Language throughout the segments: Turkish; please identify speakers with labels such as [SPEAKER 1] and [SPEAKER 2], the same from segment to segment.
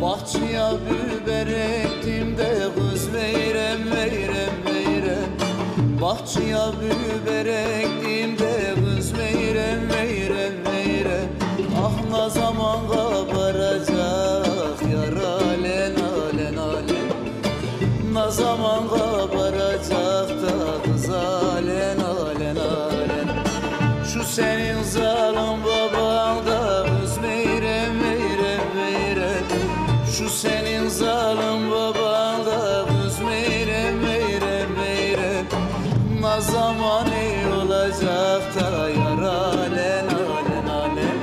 [SPEAKER 1] Bahçeye biber ektim de kız meyrem meyrem meyrem. Bahçeye biber ektim de kız meyrem meyrem meyrem. Ah ne zaman kabaracak yar alen alen alen. Ne zaman kabaracak da kız alen alen alen. Şu senin zalim baban da kız meyrem meyrem meyrem. Şu senin zalim baban da kız meyrem meyrem meyrem. Ne zaman iyi olacak da yar alen alen alen.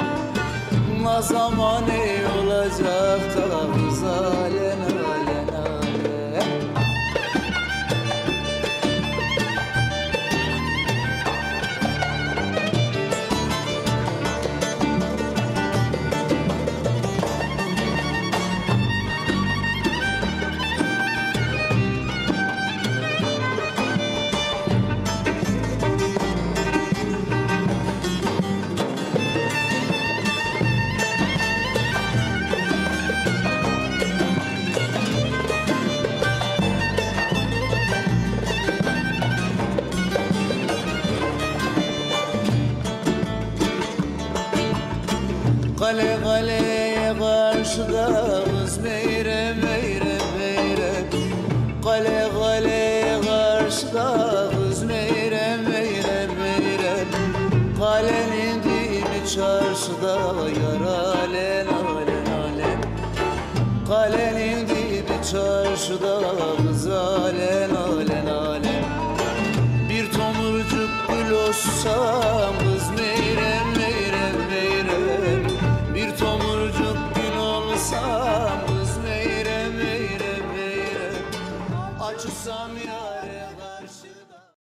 [SPEAKER 1] Ne zaman iyi olacak da kız alen alen alen. Kale kaleye karşıda kız meyrem meyrem meyrem. Kale kaleye karşıda kız meyrem meyrem meyrem. Kalenin dibi çarşıda yar alen alen alen. Kalenin dibi çarşıda kız alen alen alen. Bir tomurcuk gül olsam kız meyrem meyrem meyrem. Bir tomurcuk gül olsam kız meyrem meyrem meyrem. Açsam yâre karşı.